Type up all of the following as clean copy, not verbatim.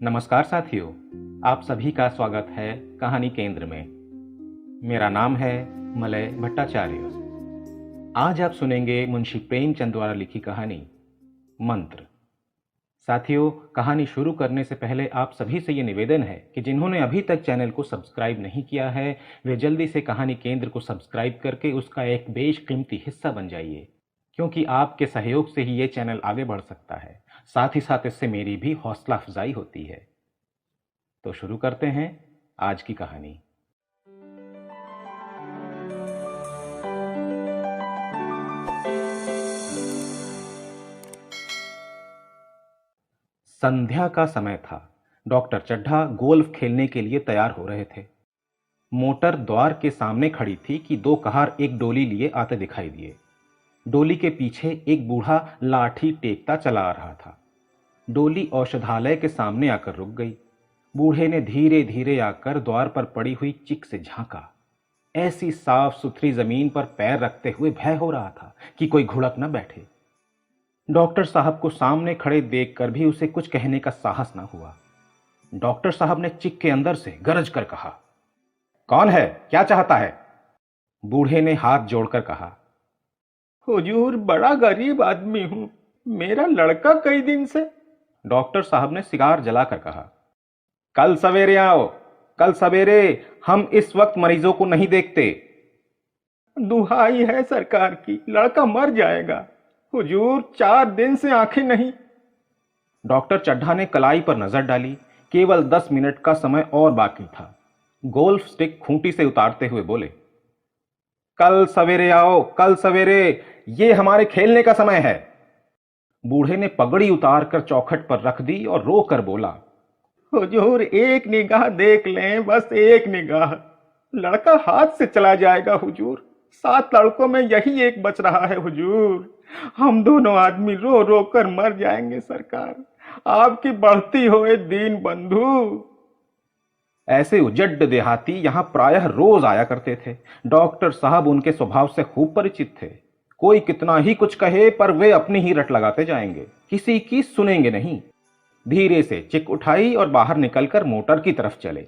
नमस्कार साथियों, आप सभी का स्वागत है कहानी केंद्र में। मेरा नाम है मलय भट्टाचार्य। आज आप सुनेंगे मुंशी प्रेमचंद द्वारा लिखी कहानी मंत्र। साथियों, कहानी शुरू करने से पहले आप सभी से ये निवेदन है कि जिन्होंने अभी तक चैनल को सब्सक्राइब नहीं किया है वे जल्दी से कहानी केंद्र को सब्सक्राइब करके उसका एक बेशकीमती हिस्सा बन जाइए, क्योंकि आपके सहयोग से ही ये चैनल आगे बढ़ सकता है। साथ ही साथ इससे मेरी भी हौसला अफजाई होती है। तो शुरू करते हैं आज की कहानी। संध्या का समय था। डॉक्टर चड्ढा गोल्फ खेलने के लिए तैयार हो रहे थे। मोटर द्वार के सामने खड़ी थी कि दो कहार एक डोली लिए आते दिखाई दिए। डोली के पीछे एक बूढ़ा लाठी टेकता चला आ रहा था। डोली औषधालय के सामने आकर रुक गई। बूढ़े ने धीरे धीरे आकर द्वार पर पड़ी हुई चिक से झांका। ऐसी साफ सुथरी जमीन पर पैर रखते हुए भय हो रहा था कि कोई घुड़क न बैठे। डॉक्टर साहब को सामने खड़े देखकर भी उसे कुछ कहने का साहस न हुआ। डॉक्टर साहब ने चिक के अंदर से गरज कर कहा, कौन है, क्या चाहता है? बूढ़े ने हाथ जोड़कर कहा, हुजूर, बड़ा गरीब आदमी हूं, मेरा लड़का कई दिन से। डॉक्टर साहब ने सिगार जलाकर कहा, कल सवेरे आओ, कल सवेरे। हम इस वक्त मरीजों को नहीं देखते। दुहाई है सरकार की, लड़का मर जाएगा। हुजूर, 4 दिन से आंखें नहीं। डॉक्टर चड्ढा ने कलाई पर नजर डाली। केवल 10 मिनट का समय और बाकी था। गोल्फ स्टिक खूंटी से उतारते हुए बोले, कल सवेरे आओ, कल सवेरे, ये हमारे खेलने का समय है। बूढ़े ने पगड़ी उतारकर चौखट पर रख दी और रो कर बोला, हुजूर, एक निगाह देख लें, बस एक निगाह। लड़का हाथ से चला जाएगा हुजूर। 7 लड़कों में यही एक बच रहा है हुजूर। हम दोनों आदमी रो रो कर मर जाएंगे सरकार। आपकी बढ़ती होए दीन बंधु। ऐसे उजड्ड देहाती यहां प्रायः रोज आया करते थे। डॉक्टर साहब उनके स्वभाव से खूब परिचित थे। कोई कितना ही कुछ कहे पर वे अपनी ही रट लगाते जाएंगे, किसी की सुनेंगे नहीं। धीरे से चिक उठाई और बाहर निकलकर मोटर की तरफ चले।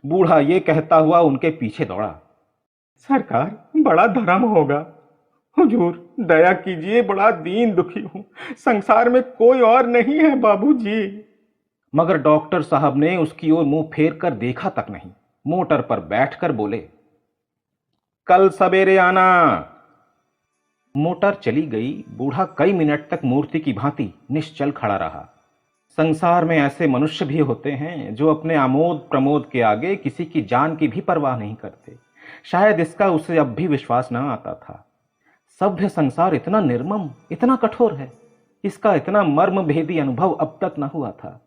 बूढ़ा ये कहता हुआ उनके पीछे दौड़ा, सरकार, बड़ा धर्म होगा। हुजूर, दया कीजिए, बड़ा दीन दुखी हूं। संसार में कोई और नहीं है बाबूजी। मगर डॉक्टर साहब ने उसकी ओर मुंह फेर कर देखा तक नहीं। मोटर पर बैठकर बोले, कल सवेरे आना। मोटर चली गई। बूढ़ा कई मिनट तक मूर्ति की भांति निश्चल खड़ा रहा। संसार में ऐसे मनुष्य भी होते हैं जो अपने आमोद प्रमोद के आगे किसी की जान की भी परवाह नहीं करते। शायद इसका उसे अब भी विश्वास न आता था। सभ्य संसार इतना निर्मम, इतना कठोर है, इसका इतना मर्म भेदी अनुभव अब तक न हुआ था।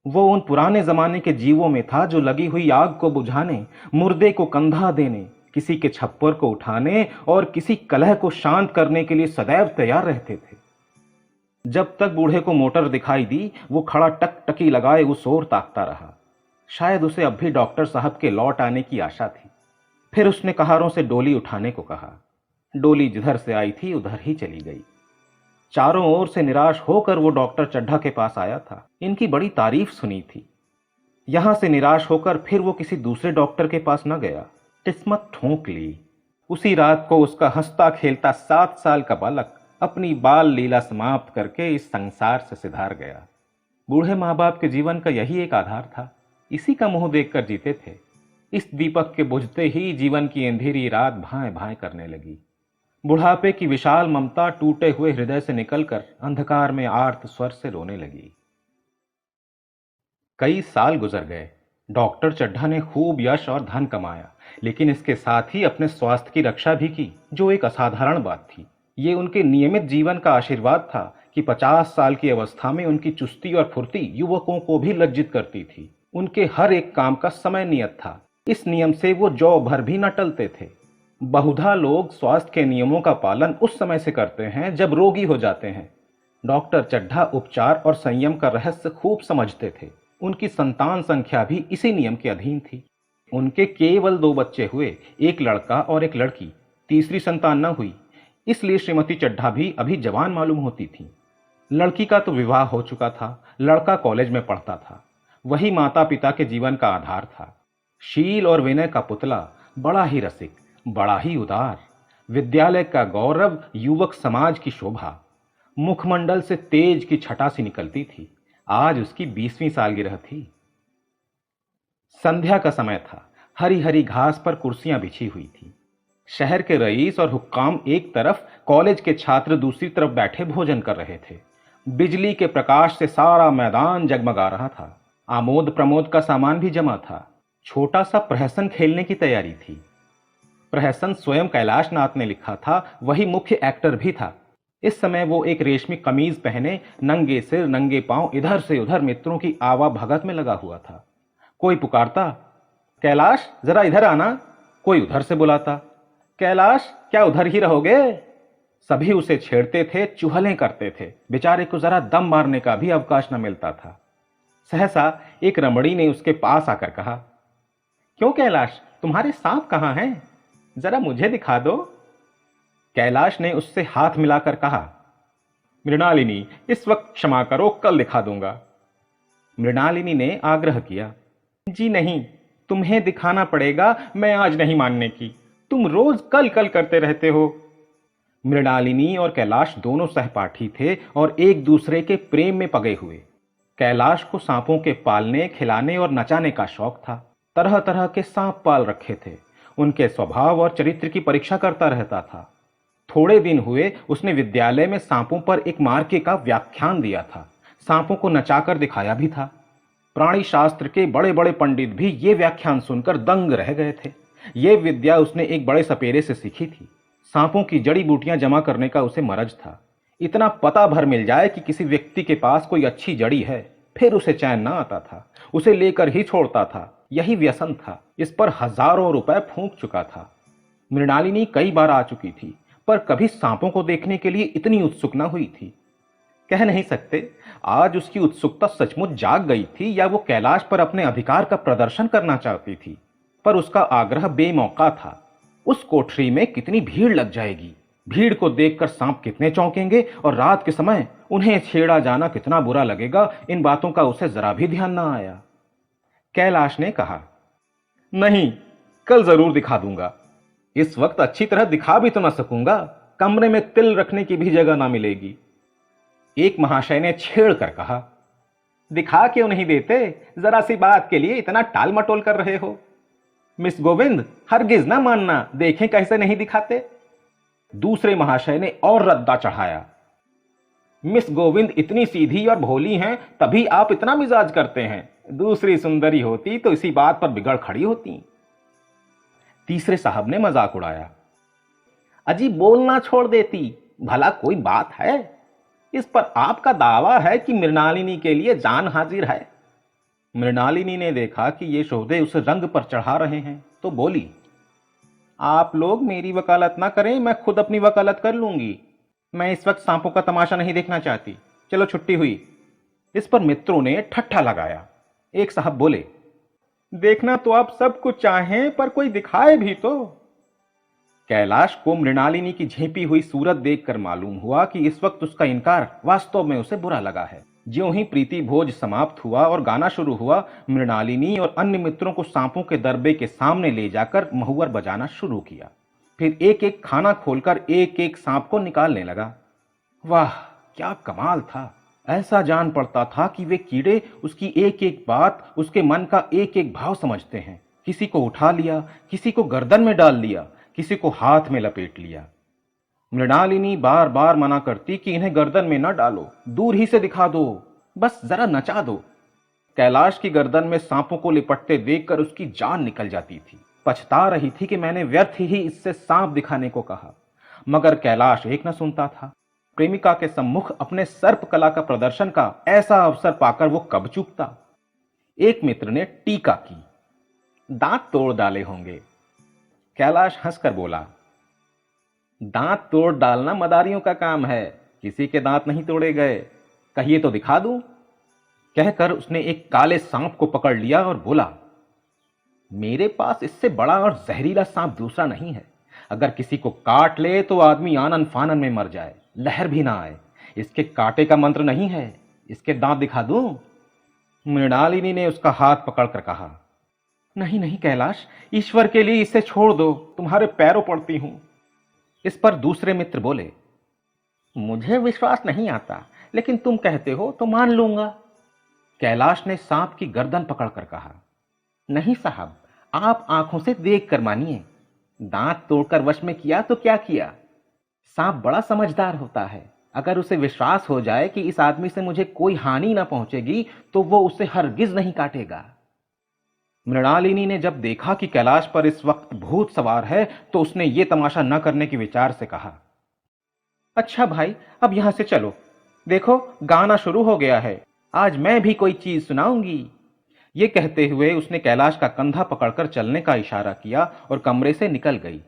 वो उन पुराने जमाने के जीवों में था जो लगी हुई आग को बुझाने, मुर्दे को कंधा देने, किसी के छप्पर को उठाने और किसी कलह को शांत करने के लिए सदैव तैयार रहते थे। जब तक बूढ़े को मोटर दिखाई दी, वो खड़ा टकटकी लगाए उस ओर ताकता रहा। शायद उसे अब भी डॉक्टर साहब के लौट आने की आशा थी। फिर उसने कहारों से डोली उठाने को कहा। डोली जिधर से आई थी उधर ही चली गई। चारों ओर से निराश होकर वो डॉक्टर चड्ढा के पास आया था। इनकी बड़ी तारीफ सुनी थी। यहां से निराश होकर फिर वो किसी दूसरे डॉक्टर के पास न गया। किस्मत ठोंक ली। उसी रात को उसका हंसता खेलता 7 साल का बालक अपनी बाल लीला समाप्त करके इस संसार से सिधार गया। बूढ़े माँ बाप के जीवन का यही एक आधार था। इसी का मुंह देखकर जीते थे। इस दीपक के बुझते ही जीवन की अंधेरी रात भाएं भाएं करने लगी। बुढ़ापे की विशाल ममता टूटे हुए हृदय से निकलकर अंधकार में आर्त स्वर से रोने लगी। कई साल गुजर गए। डॉक्टर चड्ढा ने खूब यश और धन कमाया, लेकिन इसके साथ ही अपने स्वास्थ्य की रक्षा भी की, जो एक असाधारण बात थी। ये उनके नियमित जीवन का आशीर्वाद था कि 50 साल की अवस्था में उनकी चुस्ती और फुर्ती युवकों को भी लज्जित करती थी। उनके हर एक काम का समय नियत था। इस नियम से वो जौ भर भी न टलते थे। बहुधा लोग स्वास्थ्य के नियमों का पालन उस समय से करते हैं जब रोगी हो जाते हैं। डॉक्टर चड्ढा उपचार और संयम का रहस्य खूब समझते थे। उनकी संतान संख्या भी इसी नियम के अधीन थी। उनके केवल 2 बच्चे हुए, एक लड़का और एक लड़की। तीसरी संतान न हुई, इसलिए श्रीमती चड्ढा भी अभी जवान मालूम होती थी। लड़की का तो विवाह हो चुका था, लड़का कॉलेज में पढ़ता था। वही माता पिता के जीवन का आधार था। शील और विनय का पुतला, बड़ा ही रसिक, बड़ा ही उदार, विद्यालय का गौरव, युवक समाज की शोभा, मुखमंडल से तेज की छटा सी निकलती थी। आज उसकी 20वीं सालगिरह थी। संध्या का समय था। हरी हरी घास पर कुर्सियां बिछी हुई थी। शहर के रईस और हुक्काम एक तरफ, कॉलेज के छात्र दूसरी तरफ बैठे भोजन कर रहे थे। बिजली के प्रकाश से सारा मैदान जगमगा रहा था। आमोद प्रमोद का सामान भी जमा था। छोटा सा प्रहसन खेलने की तैयारी थी। प्रहसन स्वयं कैलाश नाथ ने लिखा था, वही मुख्य एक्टर भी था। इस समय वो एक रेशमी कमीज पहने, नंगे सिर नंगे पांव इधर से उधर मित्रों की आवाभगत में लगा हुआ था। कोई पुकारता, कैलाश जरा इधर आना। कोई उधर से बुलाता, कैलाश क्या उधर ही रहोगे। सभी उसे छेड़ते थे, चुहलें करते थे। बेचारे को जरा दम मारने का भी अवकाश न मिलता था। सहसा एक रमणी ने उसके पास आकर कहा, क्यों कैलाश, तुम्हारे सांप कहां हैं? जरा मुझे दिखा दो। कैलाश ने उससे हाथ मिलाकर कहा, मृणालिनी इस वक्त क्षमा करो, कल दिखा दूंगा। मृणालिनी ने आग्रह किया, जी नहीं, तुम्हें दिखाना पड़ेगा, मैं आज नहीं मानने की। तुम रोज कल कल करते रहते हो। मृणालिनी और कैलाश दोनों सहपाठी थे और एक दूसरे के प्रेम में पगे हुए। कैलाश को सांपों के पालने, खिलाने और नचाने का शौक था। तरह तरह के सांप पाल रखे थे। उनके स्वभाव और चरित्र की परीक्षा करता रहता था। थोड़े दिन हुए उसने विद्यालय में सांपों पर एक मार्के का व्याख्यान दिया था। सांपों को नचाकर दिखाया भी था। प्राणी शास्त्र के बड़े बड़े पंडित भी ये व्याख्यान सुनकर दंग रह गए थे। ये विद्या उसने एक बड़े सपेरे से सीखी थी। सांपों की जड़ी बूटियां जमा करने का उसे मरज था। इतना पता भर मिल जाए कि किसी व्यक्ति के पास कोई अच्छी जड़ी है, फिर उसे चैन ना आता था। उसे लेकर ही छोड़ता था। यही व्यसन था। इस पर हजारों रुपए फूंक चुका था। मृणालिनी कई बार आ चुकी थी, पर कभी सांपों को देखने के लिए इतनी उत्सुक न हुई थी। कह नहीं सकते आज उसकी उत्सुकता सचमुच जाग गई थी या वो कैलाश पर अपने अधिकार का प्रदर्शन करना चाहती थी। पर उसका आग्रह बेमौका था। उस कोठरी में कितनी भीड़ लग जाएगी, भीड़ को देखकर सांप कितने चौंकेंगे और रात के समय उन्हें छेड़ा जाना कितना बुरा लगेगा, इन बातों का उसे जरा भी ध्यान ना आया। कैलाश ने कहा, नहीं, कल जरूर दिखा दूंगा। इस वक्त अच्छी तरह दिखा भी तो ना सकूंगा, कमरे में तिल रखने की भी जगह ना मिलेगी। एक महाशय ने छेड़ कर कहा, दिखा क्यों नहीं देते? जरा सी बात के लिए इतना टाल मटोल कर रहे हो। मिस गोविंद, हरगिज ना मानना, देखें कैसे नहीं दिखाते। दूसरे महाशय ने और रद्दा चढ़ाया, मिस गोविंद इतनी सीधी और भोली हैं, तभी आप इतना मिजाज करते हैं। दूसरी सुंदरी होती तो इसी बात पर बिगड़ खड़ी होती। तीसरे साहब ने मजाक उड़ाया, अजी बोलना छोड़ देती, भला कोई बात है? इस पर आपका दावा है कि मृणालिनी के लिए जान हाजिर है। मृणालिनी ने देखा कि ये शोधे उसे रंग पर चढ़ा रहे हैं, तो बोली, आप लोग मेरी वकालत ना करें, मैं खुद अपनी वकालत कर लूंगी। मैं इस वक्त सांपों का तमाशा नहीं देखना चाहती, चलो छुट्टी हुई। इस पर मित्रों ने ठट्ठा लगाया। एक साहब बोले, देखना तो आप सब कुछ चाहें, पर कोई दिखाए भी तो। कैलाश को मृणालिनी की झेपी हुई सूरत देखकर मालूम हुआ कि इस वक्त उसका इनकार वास्तव में उसे बुरा लगा है। ज्यों ही प्रीति भोज समाप्त हुआ और गाना शुरू हुआ, मृणालिनी और अन्य मित्रों को सांपों के दरबे के सामने ले जाकर महुअर बजाना शुरू किया। फिर एक एक खाना खोलकर एक एक सांप को निकालने लगा। वाह, क्या कमाल था! ऐसा जान पड़ता था कि वे कीड़े उसकी एक एक बात, उसके मन का एक एक भाव समझते हैं। किसी को उठा लिया, किसी को गर्दन में डाल लिया, किसी को हाथ में लपेट लिया। मृणालिनी बार बार मना करती कि इन्हें गर्दन में न डालो, दूर ही से दिखा दो, बस जरा नचा दो। कैलाश की गर्दन में सांपों को लिपटते देखकर उसकी जान निकल जाती थी। पछता रही थी कि मैंने व्यर्थ ही इससे सांप दिखाने को कहा। मगर कैलाश एक न सुनता था। प्रेमिका के सम्मुख अपने सर्प कला का प्रदर्शन का ऐसा अवसर पाकर वो कब चूकता। एक मित्र ने टीका की, दांत तोड़ डाले होंगे। कैलाश हंसकर बोला, दांत तोड़ डालना मदारियों का काम है, किसी के दांत नहीं तोड़े गए, कहिए तो दिखा दूं। कहकर उसने एक काले सांप को पकड़ लिया और बोला, मेरे पास इससे बड़ा और जहरीला सांप दूसरा नहीं है। अगर किसी को काट ले तो आदमी आनन फानन में मर जाए, लहर भी ना आए। इसके कांटे का मंत्र नहीं है, इसके दांत दिखा दूं। मृणालिनी ने उसका हाथ पकड़कर कहा, नहीं नहीं कैलाश, ईश्वर के लिए इसे छोड़ दो, तुम्हारे पैरों पड़ती हूं। इस पर दूसरे मित्र बोले, मुझे विश्वास नहीं आता, लेकिन तुम कहते हो तो मान लूंगा। कैलाश ने सांप की गर्दन पकड़कर कहा, नहीं साहब, आप आंखों से देख कर मानिए। दांत तोड़कर वश में किया तो क्या किया। सांप बड़ा समझदार होता है। अगर उसे विश्वास हो जाए कि इस आदमी से मुझे कोई हानि ना पहुंचेगी तो वो उसे हरगिज नहीं काटेगा। मृणालिनी ने जब देखा कि कैलाश पर इस वक्त भूत सवार है तो उसने ये तमाशा न करने के विचार से कहा, अच्छा भाई, अब यहां से चलो। देखो, गाना शुरू हो गया है, आज मैं भी कोई चीज सुनाऊंगी। ये कहते हुए उसने कैलाश का कंधा पकड़कर चलने का इशारा किया और कमरे से निकल गई।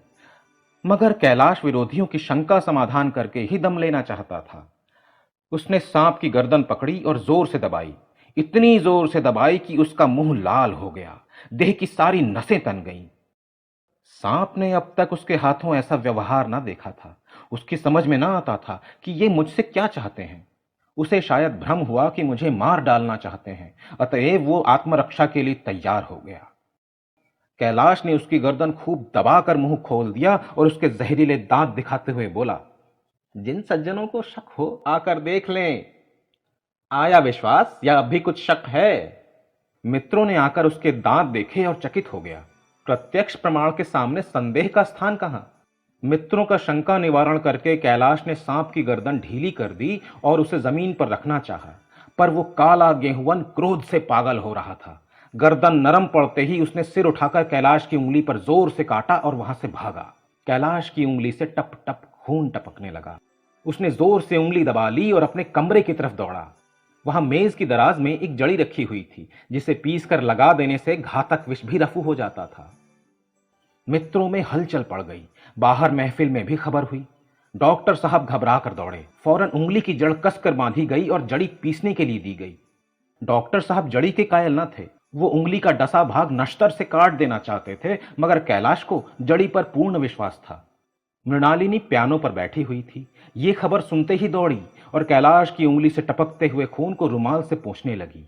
मगर कैलाश विरोधियों की शंका समाधान करके ही दम लेना चाहता था। उसने सांप की गर्दन पकड़ी और जोर से दबाई, इतनी जोर से दबाई कि उसका मुंह लाल हो गया, देह की सारी नसें तन गईं। सांप ने अब तक उसके हाथों ऐसा व्यवहार ना देखा था। उसकी समझ में ना आता था कि ये मुझसे क्या चाहते हैं। उसे शायद भ्रम हुआ कि मुझे मार डालना चाहते हैं, अतएव वो आत्मरक्षा के लिए तैयार हो गया। कैलाश ने उसकी गर्दन खूब दबाकर मुंह खोल दिया और उसके जहरीले दांत दिखाते हुए बोला, जिन सज्जनों को शक हो आकर देख लें। आया विश्वास या अब भी कुछ शक है? मित्रों ने आकर उसके दांत देखे और चकित हो गया। प्रत्यक्ष प्रमाण के सामने संदेह का स्थान कहां। मित्रों का शंका निवारण करके कैलाश ने सांप की गर्दन ढीली कर दी और उसे जमीन पर रखना चाहा, पर वो काला गेहुवन क्रोध से पागल हो रहा था। गर्दन नरम पड़ते ही उसने सिर उठाकर कैलाश की उंगली पर जोर से काटा और वहां से भागा। कैलाश की उंगली से टप टप खून टपकने लगा। उसने जोर से उंगली दबा ली और अपने कमरे की तरफ दौड़ा। वहां मेज की दराज में एक जड़ी रखी हुई थी, जिसे पीसकर लगा देने से घातक विष भी रफू हो जाता था। मित्रों में हलचल पड़ गई। बाहर महफिल में भी खबर हुई। डॉक्टर साहब घबरा कर दौड़े। फौरन उंगली की जड़ कसकर बांधी गई और जड़ी पीसने के लिए दी गई। डॉक्टर साहब जड़ी के कायल न थे। वो उंगली का डसा भाग नश्तर से काट देना चाहते थे, मगर कैलाश को जड़ी पर पूर्ण विश्वास था। मृणालिनी पियानो पर बैठी हुई थी। ये खबर सुनते ही दौड़ी और कैलाश की उंगली से टपकते हुए खून को रुमाल से पोंछने लगी।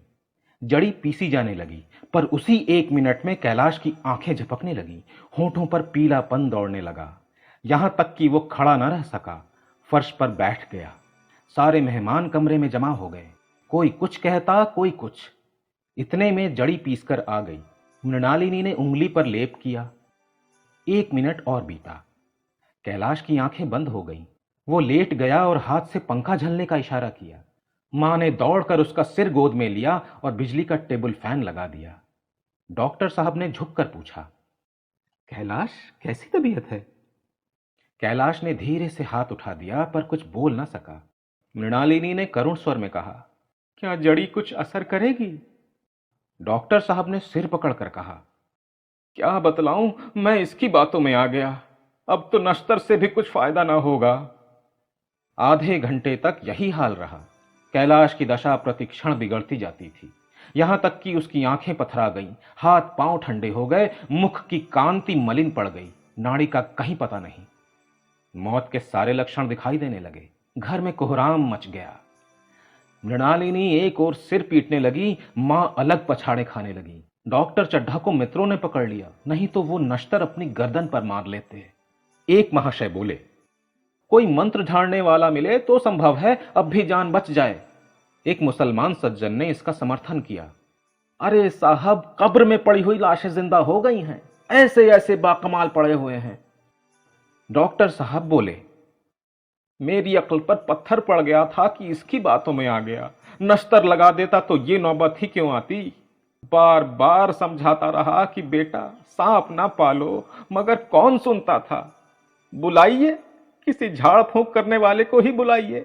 जड़ी पीसी जाने लगी, पर उसी 1 मिनट में कैलाश की आंखें झपकने लगी, होठों पर पीलापन दौड़ने लगा। यहां तक कि वो खड़ा न रह सका, फर्श पर बैठ गया। सारे मेहमान कमरे में जमा हो गए। कोई कुछ कहता, कोई कुछ। इतने में जड़ी पीसकर आ गई। मृणालिनी ने उंगली पर लेप किया। 1 मिनट और बीता। कैलाश की आंखें बंद हो गईं। वो लेट गया और हाथ से पंखा झलने का इशारा किया। मां ने दौड़कर उसका सिर गोद में लिया और बिजली का टेबल फैन लगा दिया। डॉक्टर साहब ने झुककर पूछा, कैलाश, कैसी तबीयत है? कैलाश ने धीरे से हाथ उठा दिया, पर कुछ बोल ना सका। मृणालिनी ने करुण स्वर में कहा, क्या जड़ी कुछ असर करेगी? डॉक्टर साहब ने सिर पकड़कर कहा, क्या बतलाऊं, मैं इसकी बातों में आ गया। अब तो नश्तर से भी कुछ फायदा ना होगा। आधे घंटे तक यही हाल रहा। कैलाश की दशा प्रतिक्षण बिगड़ती जाती थी, यहां तक कि उसकी आंखें पथरा गईं, हाथ पांव ठंडे हो गए, मुख की कांति मलिन पड़ गई, नाड़ी का कहीं पता नहीं। मौत के सारे लक्षण दिखाई देने लगे। घर में कोहराम मच गया। मृणालिनी एक ओर सिर पीटने लगी, मां अलग पछाड़े खाने लगी। डॉक्टर चड्ढा को मित्रों ने पकड़ लिया, नहीं तो वो नश्तर अपनी गर्दन पर मार लेते। एक महाशय बोले, कोई मंत्र झाड़ने वाला मिले तो संभव है अब भी जान बच जाए। एक मुसलमान सज्जन ने इसका समर्थन किया। अरे साहब, कब्र में पड़ी हुई लाशें जिंदा हो गई हैं, ऐसे ऐसे बाकमाल पड़े हुए हैं। डॉक्टर साहब बोले, मेरी अक्ल पर पत्थर पड़ गया था कि इसकी बातों में आ गया। नश्तर लगा देता तो ये नौबत ही क्यों आती। बार बार समझाता रहा कि बेटा, सांप ना पालो, मगर कौन सुनता था। बुलाइए, किसी झाड़ फूंक करने वाले को ही बुलाइए।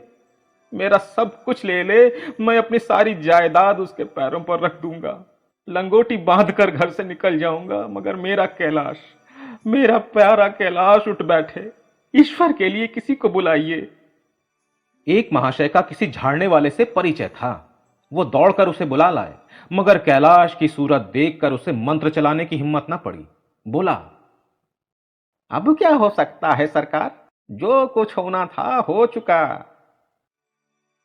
मेरा सब कुछ ले ले, मैं अपनी सारी जायदाद उसके पैरों पर रख दूंगा। लंगोटी बांध कर घर से निकल जाऊंगा, मगर मेरा कैलाश, मेरा प्यारा कैलाश उठ बैठे। ईश्वर के लिए किसी को बुलाइए। एक महाशय का किसी झाड़ने वाले से परिचय था। वो दौड़कर उसे बुला लाए, मगर कैलाश की सूरत देखकर उसे मंत्र चलाने की हिम्मत न पड़ी। बोला, अब क्या हो सकता है सरकार, जो कुछ होना था हो चुका।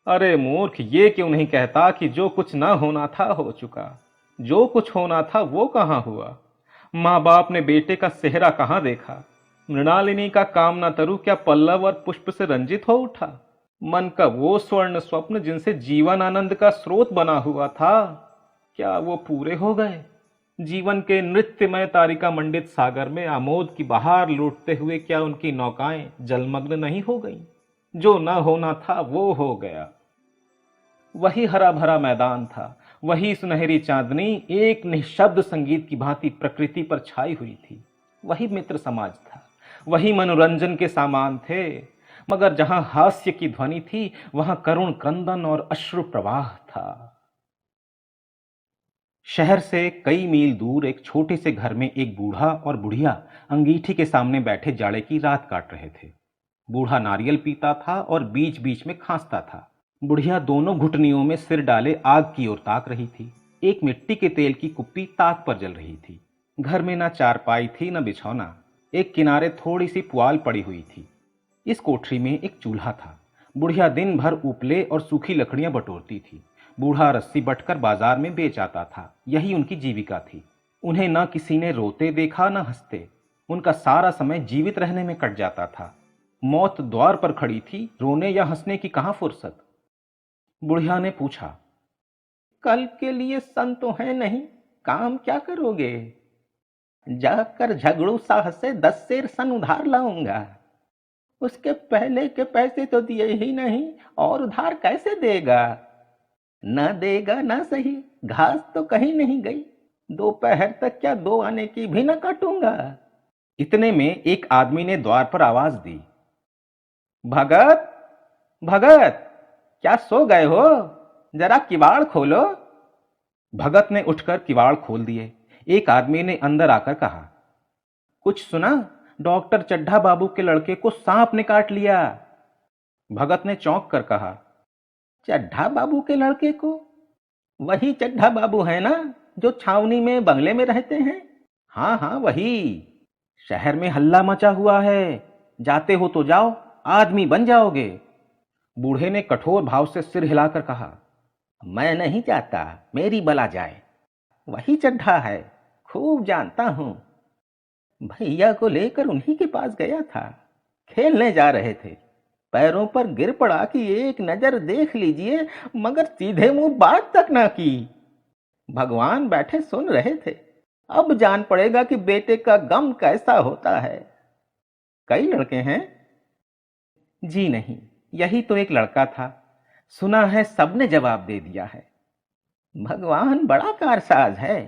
अरे मूर्ख, ये क्यों नहीं कहता कि जो कुछ ना होना था हो चुका। जो कुछ होना था वो कहाँ हुआ। माँ बाप ने बेटे का सेहरा कहाँ देखा। मृणालिनी का कामना तरु क्या पल्लव और पुष्प से रंजित हो उठा। मन का वो स्वर्ण स्वप्न जिनसे जीवन आनंद का स्रोत बना हुआ था, क्या वो पूरे हो गए। जीवन के नृत्यमय तारिका मंडित सागर में आमोद की बहार लूटते हुए क्या उनकी नौकाएं जलमग्न नहीं हो गईं। जो न होना था वो हो गया। वही हरा भरा मैदान था, वही सुनहरी चांदनी एक निःशब्द संगीत की भांति प्रकृति पर छाई हुई थी। वही मित्र समाज था, वही मनोरंजन के सामान थे। मगर जहां हास्य की ध्वनि थी वहां करुण क्रंदन और अश्रु प्रवाह था। शहर से कई मील दूर एक छोटे से घर में एक बूढ़ा और बुढ़िया अंगीठी के सामने बैठे जाड़े की रात काट रहे थे। बूढ़ा नारियल पीता था और बीच बीच में खांसता था। बुढ़िया दोनों घुटनियों में सिर डाले आग की ओर ताक रही थी। एक मिट्टी के तेल की कुप्पी ताक पर जल रही थी। घर में न चारपाई थी न बिछौना। एक किनारे थोड़ी सी पुआल पड़ी हुई थी। इस कोठरी में एक चूल्हा था। बुढ़िया दिन भर उपले और सूखी लकड़ियां बटोरती थी। बूढ़ा रस्सी बटकर बाजार में बेच आता था। यही उनकी जीविका थी। उन्हें न किसी ने रोते देखा न हंसते। उनका सारा समय जीवित रहने में कट जाता था। मौत द्वार पर खड़ी थी, रोने या हंसने की कहां फुर्सत। बुढ़िया ने पूछा, कल के लिए सन तो है नहीं, काम क्या करोगे? जाकर झगड़ू साह से 10 सेर सन उधार लाऊंगा। उसके पहले के पैसे तो दिए ही नहीं, और उधार कैसे देगा? न देगा ना सही, घास तो कहीं नहीं गई। दोपहर तक क्या 2 आने की भी न काटूंगा। इतने में एक आदमी ने द्वार पर आवाज दी, भगत, भगत, क्या सो गए हो? जरा किवाड़ खोलो। भगत ने उठकर किवाड़ खोल दिए। एक आदमी ने अंदर आकर कहा, कुछ सुना? डॉक्टर चड्ढा बाबू के लड़के को सांप ने काट लिया। भगत ने चौंक कर कहा, चड्ढा बाबू के लड़के को? वही चड्ढा बाबू है ना, जो छावनी में बंगले में रहते हैं? हाँ हाँ वही। शहर में हल्ला मचा हुआ है। जाते हो तो जाओ, आदमी बन जाओगे। बूढ़े ने कठोर भाव से सिर हिलाकर कहा, मैं नहीं जाता, मेरी बला जाए। वही चड्ढा है, खूब जानता हूं। भैया को लेकर उन्हीं के पास गया था। खेलने जा रहे थे, पैरों पर गिर पड़ा कि एक नजर देख लीजिए, मगर सीधे मुंह बात तक ना की। भगवान बैठे सुन रहे थे। अब जान पड़ेगा कि बेटे का गम कैसा होता है। कई लड़के हैं? जी नहीं, यही तो एक लड़का था। सुना है सबने जवाब दे दिया है। भगवान बड़ा कारसाज है।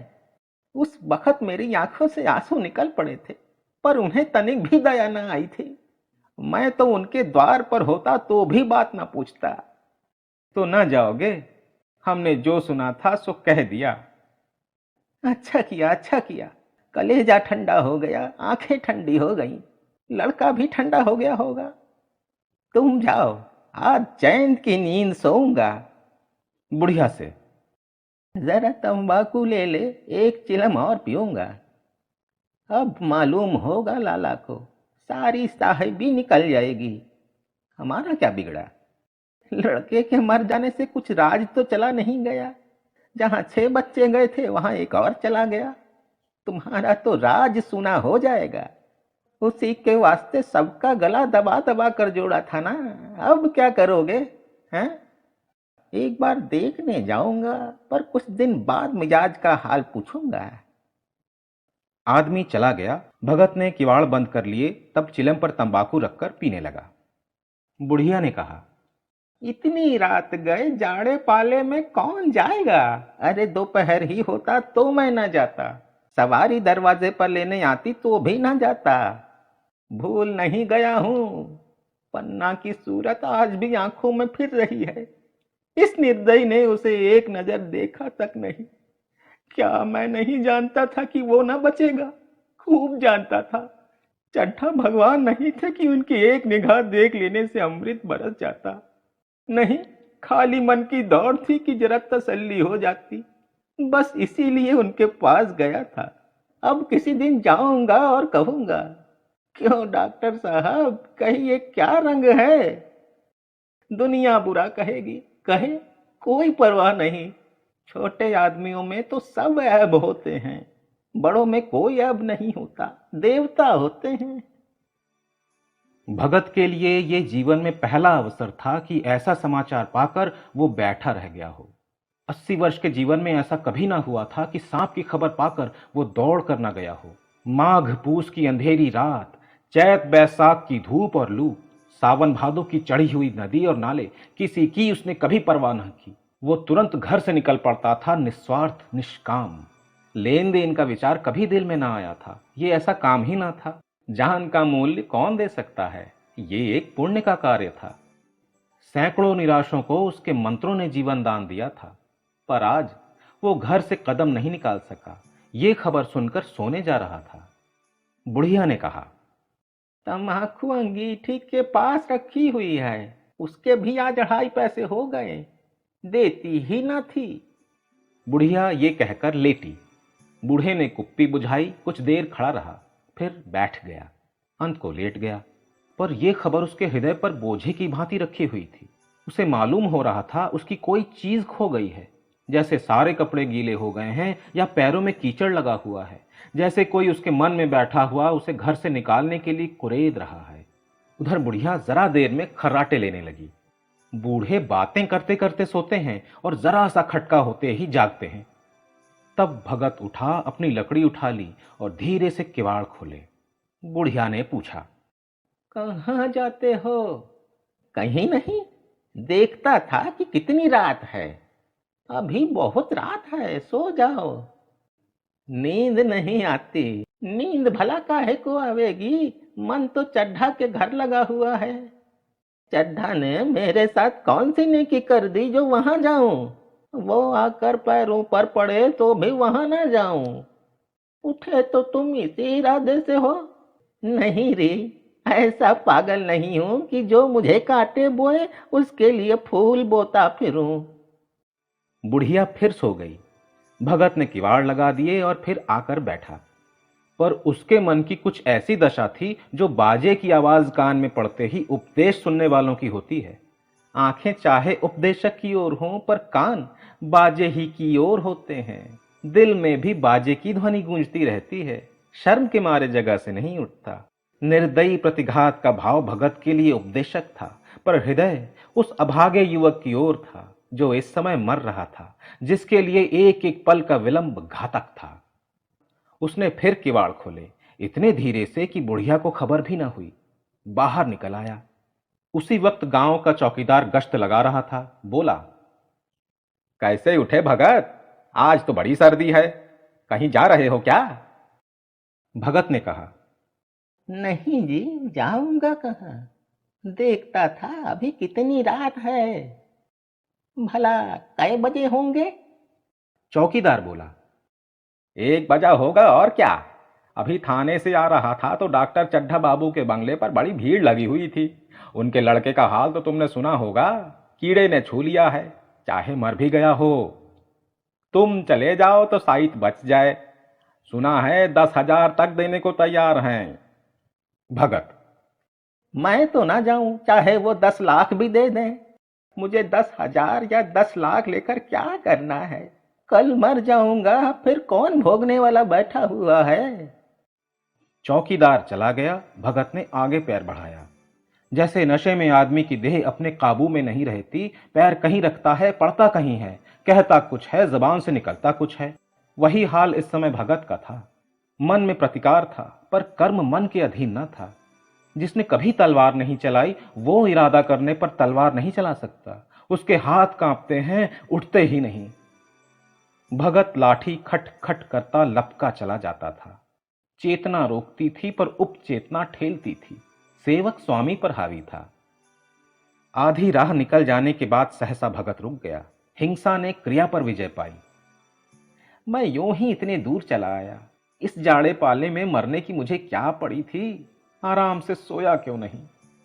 उस वक्त मेरी आंखों से आंसू निकल पड़े थे, पर उन्हें तनिक भी दया न आई थी। मैं तो उनके द्वार पर होता तो भी बात ना पूछता। तो न जाओगे? हमने जो सुना था सो कह दिया। अच्छा किया, अच्छा किया। कलेजा ठंडा हो गया, आंखें ठंडी हो गईं, लड़का भी ठंडा हो गया होगा। तुम जाओ, आज चैन की नींद सोऊंगा। बुढ़िया से, जरा तंबाकू ले ले, एक चिलम और पीऊंगा। अब मालूम होगा लाला को, सारी साहिबी निकल जाएगी। हमारा क्या बिगड़ा? लड़के के मर जाने से कुछ राज तो चला नहीं गया। जहां 6 बच्चे गए थे वहां एक और चला गया। तुम्हारा तो राज सुना हो जाएगा। उसी के वास्ते सबका गला दबा दबा कर जोड़ा था ना। अब क्या करोगे? हैं? एक बार देखने जाऊंगा, पर कुछ दिन बाद मिजाज का हाल पूछूंगा। आदमी चला गया। भगत ने किवाड़ बंद कर लिए, तब चिलम पर तंबाकू रखकर पीने लगा। बुढ़िया ने कहा, इतनी रात गए जाड़े पाले में कौन जाएगा? अरे दोपहर ही होता तो मैं न जाता। सवारी दरवाजे पर लेने आती तो भी न जाता। भूल नहीं गया हूं। पन्ना की सूरत आज भी आंखों में फिर रही है। इस निर्दयी ने उसे एक नजर देखा तक नहीं। क्या मैं नहीं जानता था कि वो न बचेगा? खूब जानता था। चड्ढा भगवान नहीं थे कि उनकी एक निगाह देख लेने से अमृत बरस जाता। नहीं, खाली मन की दौड़ थी कि जरा तसल्ली हो जाती। बस इसीलिए उनके पास गया था। अब किसी दिन जाऊंगा और कहूंगा, क्यों डॉक्टर साहब, कहिए क्या रंग है? दुनिया बुरा कहेगी, कहे, कोई परवाह नहीं। छोटे आदमियों में तो सब ऐब होते हैं, बड़ों में कोई ऐब नहीं होता, देवता होते हैं। भगत के लिए ये जीवन में पहला अवसर था कि ऐसा समाचार पाकर वो बैठा रह गया हो। 80 वर्ष के जीवन में ऐसा कभी ना हुआ था कि सांप की खबर पाकर वो दौड़ कर ना गया हो। माघ पूस की अंधेरी रात, चैत बैसाख की धूप और लू, सावन भादों की चढ़ी हुई नदी और नाले, किसी की उसने कभी परवाह न की। वो तुरंत घर से निकल पड़ता था, निस्वार्थ, निष्काम। लेन देन का विचार कभी दिल में ना आया था। ये ऐसा काम ही ना था। जान का मूल्य कौन दे सकता है, ये एक पुण्य का कार्य था। सैकड़ों निराशों को उसके मंत्रों ने जीवन दान दिया था। पर आज वो घर से कदम नहीं निकाल सका। ये खबर सुनकर सोने जा रहा था। बुढ़िया ने कहा, तम्बाकू अंगीठी के पास रखी हुई है, उसके भी आज 2.5 पैसे हो गए, देती ही न थी। बुढ़िया ये कहकर लेटी। बूढ़े ने कुप्पी बुझाई, कुछ देर खड़ा रहा, फिर बैठ गया, अंत को लेट गया। पर यह खबर उसके हृदय पर बोझे की भांति रखी हुई थी। उसे मालूम हो रहा था उसकी कोई चीज खो गई है, जैसे सारे कपड़े गीले हो गए हैं या पैरों में कीचड़ लगा हुआ है, जैसे कोई उसके मन में बैठा हुआ उसे घर से निकालने के लिए कुरेद रहा है। उधर बुढ़िया जरा देर में खर्राटे लेने लगी। बूढ़े बातें करते करते सोते हैं और जरा सा खटका होते ही जागते हैं। तब भगत उठा, अपनी लकड़ी उठा ली और धीरे से किवाड़ खोले। बुढ़िया ने पूछा, कहाँ जाते हो? कहीं नहीं, देखता था कि कितनी रात है। अभी बहुत रात है, सो जाओ। नींद नहीं आती। नींद भला काहे को आवेगी, मन तो चड्ढा के घर लगा हुआ है। चड्ढा ने मेरे साथ कौन सी नेकी कर दी जो वहां जाऊं? वो आकर पैरों पर पड़े तो भी वहां ना जाऊं। उठे तो तुम इसी इरादे से हो? नहीं रे, ऐसा पागल नहीं हूं कि जो मुझे काटे बोए उसके लिए फूल बोता फिरूं। बुढ़िया फिर सो गई। भगत ने किवाड़ लगा दिए और फिर आकर बैठा। पर उसके मन की कुछ ऐसी दशा थी जो बाजे की आवाज कान में पड़ते ही उपदेश सुनने वालों की होती है। आंखें चाहे उपदेशक की ओर हों, पर कान बाजे ही की ओर होते हैं। दिल में भी बाजे की ध्वनि गूंजती रहती है, शर्म के मारे जगह से नहीं उठता। निर्दयी प्रतिघात का भाव भगत के लिए उपदेशक था, पर हृदय उस अभागे युवक की ओर था जो इस समय मर रहा था, जिसके लिए एक एक पल का विलंब घातक था। उसने फिर किवाड़ खोले, इतने धीरे से कि बुढ़िया को खबर भी न हुई। बाहर निकल आया। उसी वक्त गांव का चौकीदार गश्त लगा रहा था। बोला, कैसे उठे भगत? आज तो बड़ी सर्दी है, कहीं जा रहे हो क्या? भगत ने कहा, नहीं जी, जाऊंगा कहाँ? देखता था अभी कितनी रात है। भला कै बजे होंगे? चौकीदार बोला, 1 बजा होगा और क्या। अभी थाने से आ रहा था तो डॉक्टर चड्ढा बाबू के बंगले पर बड़ी भीड़ लगी हुई थी। उनके लड़के का हाल तो तुमने सुना होगा, कीड़े ने छू लिया है, चाहे मर भी गया हो। तुम चले जाओ तो साइत बच जाए। सुना है 10,000 तक देने को तैयार हैं। भगत, मैं तो ना जाऊं, चाहे वो 10 लाख भी दे दें। मुझे 10,000 या 10 लाख लेकर क्या करना है? कल मर जाऊंगा, फिर कौन भोगने वाला बैठा हुआ है? चौकीदार चला गया। भगत ने आगे पैर बढ़ाया। जैसे नशे में आदमी की देह अपने काबू में नहीं रहती, पैर कहीं रखता है, पड़ता कहीं है, कहता कुछ है, जबान से निकलता कुछ है। वही हाल इस समय भगत का था। मन में प्रतिकार था, पर कर्म मन के अधीन न था। जिसने कभी तलवार नहीं चलाई, वो इरादा करने पर तलवार नहीं चला सकता। उसके हाथ कांपते हैं, उठते ही नहीं। भगत लाठी खट खट करता लपका चला जाता था। चेतना रोकती थी, पर उपचेतना ठेलती थी। सेवक स्वामी पर हावी था। आधी राह निकल जाने के बाद सहसा भगत रुक गया। हिंसा ने क्रिया पर विजय पाई। मैं यूं ही इतने दूर चला आया, इस जाड़े पाले में मरने की मुझे क्या पड़ी थी? आराम से सोया क्यों नहीं?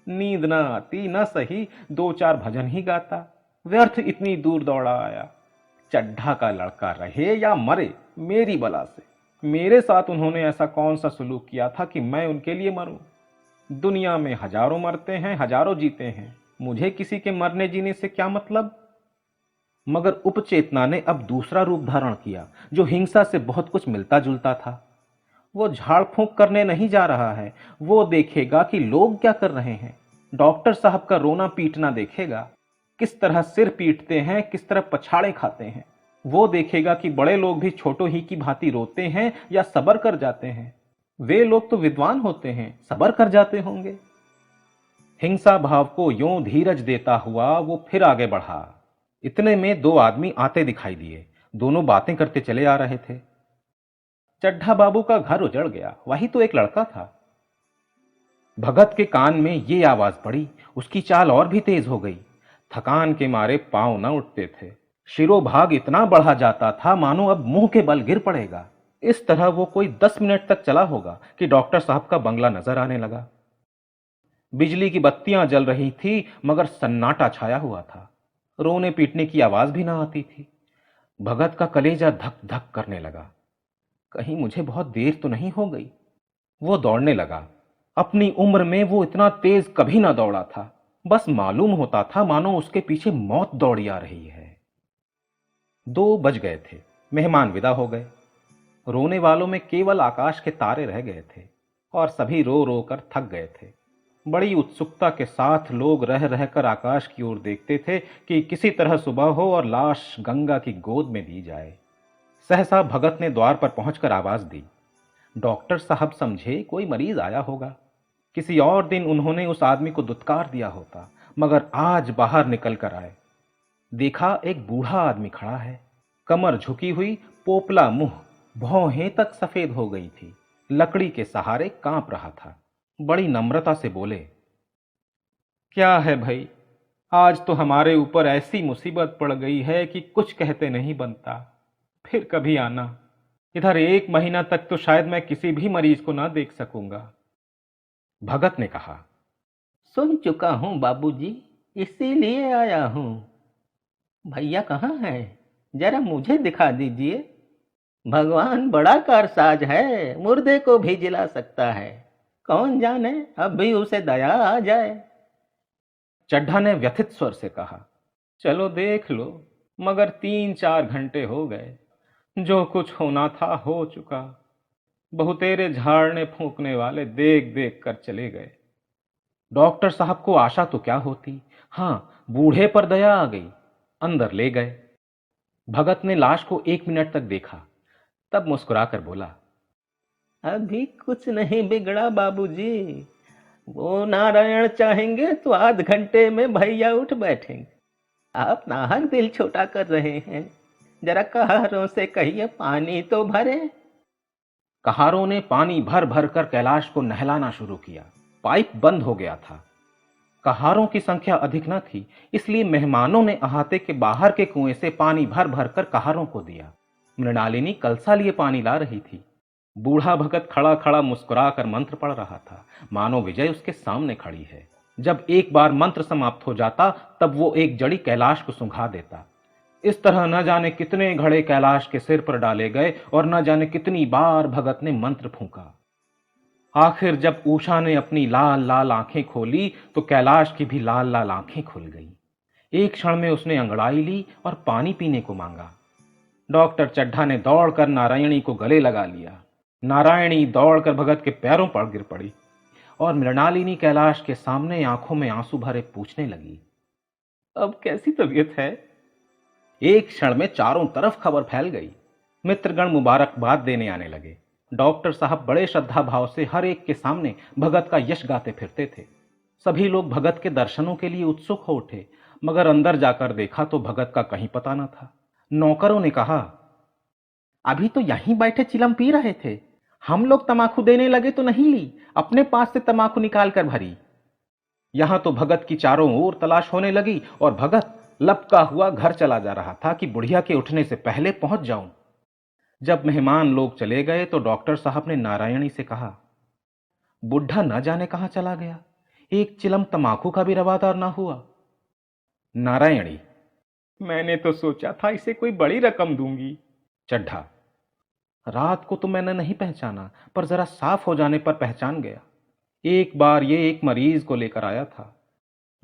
नींद ना आती, न सही 2-4 भजन ही गाता। व्यर्थ इतनी दूर दौड़ा आया। चड्ढा का लड़का रहे या मरे, मेरी बला से। मेरे साथ उन्होंने ऐसा कौन सा सुलूक किया था कि मैं उनके लिए मरूं? दुनिया में हजारों मरते हैं, हजारों जीते हैं, मुझे किसी के मरने जीने से क्या मतलब। मगर उपचेतना ने अब दूसरा रूप धारण किया, जो हिंसा से बहुत कुछ मिलता जुलता था। वो झाड़ फूंक करने नहीं जा रहा है, वो देखेगा कि लोग क्या कर रहे हैं। डॉक्टर साहब का रोना पीटना देखेगा, किस तरह सिर पीटते हैं, किस तरह पछाड़े खाते हैं। वो देखेगा कि बड़े लोग भी छोटों ही की भांति रोते हैं या सबर कर जाते हैं। वे लोग तो विद्वान होते हैं, सबर कर जाते होंगे। हिंसा भाव को यों धीरज देता हुआ वो फिर आगे बढ़ा। इतने में दो आदमी आते दिखाई दिए। दोनों बातें करते चले आ रहे थे। चड्ढा बाबू का घर उजड़ गया, वही तो एक लड़का था। भगत के कान में ये आवाज पड़ी। उसकी चाल और भी तेज हो गई। थकान के मारे पांव न उठते थे। शिरोभाग इतना बढ़ा जाता था मानो अब मुंह के बल गिर पड़ेगा। इस तरह वो कोई 10 मिनट तक चला होगा कि डॉक्टर साहब का बंगला नजर आने लगा। बिजली की बत्तियां जल रही थी, मगर सन्नाटा छाया हुआ था। रोने पीटने की आवाज भी ना आती थी। भगत का कलेजा धक धक करने लगा। कहीं मुझे बहुत देर तो नहीं हो गई। वो दौड़ने लगा। अपनी उम्र में वो इतना तेज कभी ना दौड़ा था। बस मालूम होता था मानो उसके पीछे मौत दौड़ी आ रही है। 2 बज गए थे। मेहमान विदा हो गए। रोने वालों में केवल आकाश के तारे रह गए थे, और सभी रो रो कर थक गए थे। बड़ी उत्सुकता के साथ लोग रह रहकर आकाश की ओर देखते थे कि किसी तरह सुबह हो और लाश गंगा की गोद में दी जाए। सहसा भगत ने द्वार पर पहुंचकर आवाज दी। डॉक्टर साहब समझे कोई मरीज आया होगा। किसी और दिन उन्होंने उस आदमी को दुत्कार दिया होता, मगर आज बाहर निकल कर आए। देखा एक बूढ़ा आदमी खड़ा है। कमर झुकी हुई, पोपला मुंह, भौहें तक सफेद हो गई थी। लकड़ी के सहारे कांप रहा था। बड़ी नम्रता से बोले, क्या है भाई, आज तो हमारे ऊपर ऐसी मुसीबत पड़ गई है कि कुछ कहते नहीं बनता। फिर कभी आना। इधर 1 महीना तक तो शायद मैं किसी भी मरीज को ना देख सकूंगा। भगत ने कहा, सुन चुका हूँ बाबूजी, इसीलिए आया हूँ। भैया कहाँ हैं? जरा मुझे दिखा दीजिए। भगवान बड़ा कारसाज है, मुर्दे को भी जिला सकता है। कौन जाने अब भी उसे दया आ जाए। चड्ढा ने व्यथित स्वर से कहा, चलो देख लो, मगर 3-4 घंटे हो गए। जो कुछ होना था हो चुका। बहुतेरे झाड़ने फूंकने वाले देख देख कर चले गए। डॉक्टर साहब को आशा तो क्या होती। हां, बूढ़े पर दया आ गई। अंदर ले गए। भगत ने लाश को 1 मिनट तक देखा, तब मुस्कुराकर बोला, अभी कुछ नहीं बिगड़ा बाबूजी। वो नारायण चाहेंगे तो आध घंटे में भैया उठ बैठेंगे। आप नाहक दिल छोटा कर रहे हैं। जरा कहारों से कहिए पानी तो भरे। कहारों ने पानी भर भर कर कैलाश को नहलाना शुरू किया। पाइप बंद हो गया था। कहारों की संख्या अधिक न थी, इसलिए मेहमानों ने अहाते के बाहर के कुएं से पानी भर भर कर कहारों को दिया। मृणालिनी कलसा लिए पानी ला रही थी। बूढ़ा भगत खड़ा खड़ा मुस्कुरा कर मंत्र पढ़ रहा था, मानो विजय उसके सामने खड़ी है। जब एक बार मंत्र समाप्त हो जाता, तब वो एक जड़ी कैलाश को सुंघा देता। इस तरह न जाने कितने घड़े कैलाश के सिर पर डाले गए, और न जाने कितनी बार भगत ने मंत्र फूंका। आखिर जब उषा ने अपनी लाल लाल आंखें खोली, तो कैलाश की भी लाल लाल आंखें खुल गईं। एक क्षण में उसने अंगड़ाई ली और पानी पीने को मांगा। डॉक्टर चड्ढा ने दौड़कर नारायणी को गले लगा लिया। नारायणी दौड़कर भगत के पैरों पर गिर पड़ी, और मृणालिनी कैलाश के सामने आंखों में आंसू भरे पूछने लगी, अब कैसी तबीयत है? एक क्षण में चारों तरफ खबर फैल गई। मित्रगण मुबारकबाद देने आने लगे। डॉक्टर साहब बड़े श्रद्धा भाव से हर एक के सामने भगत का यश गाते फिरते थे। सभी लोग भगत के दर्शनों के लिए उत्सुक हो उठे, मगर अंदर जाकर देखा तो भगत का कहीं पता न था। नौकरों ने कहा, अभी तो यहीं बैठे चिलम पी रहे थे। हम लोग तमाकू देने लगे तो नहीं ली, अपने पास से तमाकू निकाल कर भरी। यहां तो भगत की चारों ओर तलाश होने लगी, और भगत लपका हुआ घर चला जा रहा था कि बुढ़िया के उठने से पहले पहुंच जाऊं। जब मेहमान लोग चले गए तो डॉक्टर साहब ने नारायणी से कहा, बुढ़ा न जाने कहां चला गया। एक चिलम तमाकू का भी रवादार ना हुआ। नारायणी, मैंने तो सोचा था इसे कोई बड़ी रकम दूंगी। चड्ढा, रात को तो मैंने नहीं पहचाना, पर जरा साफ हो जाने पर पहचान गया। एक बार ये एक मरीज को लेकर आया था।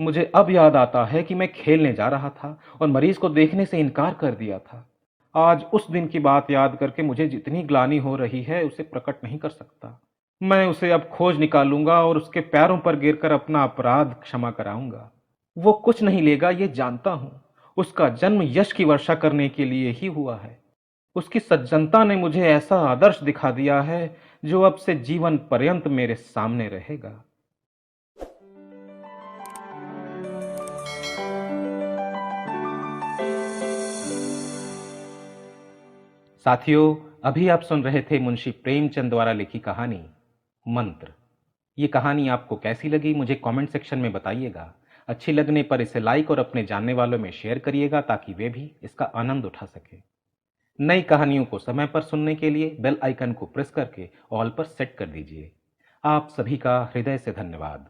मुझे अब याद आता है कि मैं खेलने जा रहा था और मरीज को देखने से इनकार कर दिया था। आज उस दिन की बात याद करके मुझे जितनी ग्लानि हो रही है उसे प्रकट नहीं कर सकता। मैं उसे अब खोज निकालूंगा और उसके पैरों पर गिरकर अपना अपराध क्षमा कराऊंगा। वो कुछ नहीं लेगा ये जानता हूं। उसका जन्म यश की वर्षा करने के लिए ही हुआ है। उसकी सज्जनता ने मुझे ऐसा आदर्श दिखा दिया है जो अब से जीवन पर्यंत मेरे सामने रहेगा। साथियों, अभी आप सुन रहे थे मुंशी प्रेमचंद द्वारा लिखी कहानी मंत्र। ये कहानी आपको कैसी लगी मुझे कमेंट सेक्शन में बताइएगा। अच्छी लगने पर इसे लाइक और अपने जानने वालों में शेयर करिएगा ताकि वे भी इसका आनंद उठा सके। नई कहानियों को समय पर सुनने के लिए बेल आइकन को प्रेस करके ऑल पर सेट कर दीजिए। आप सभी का हृदय से धन्यवाद।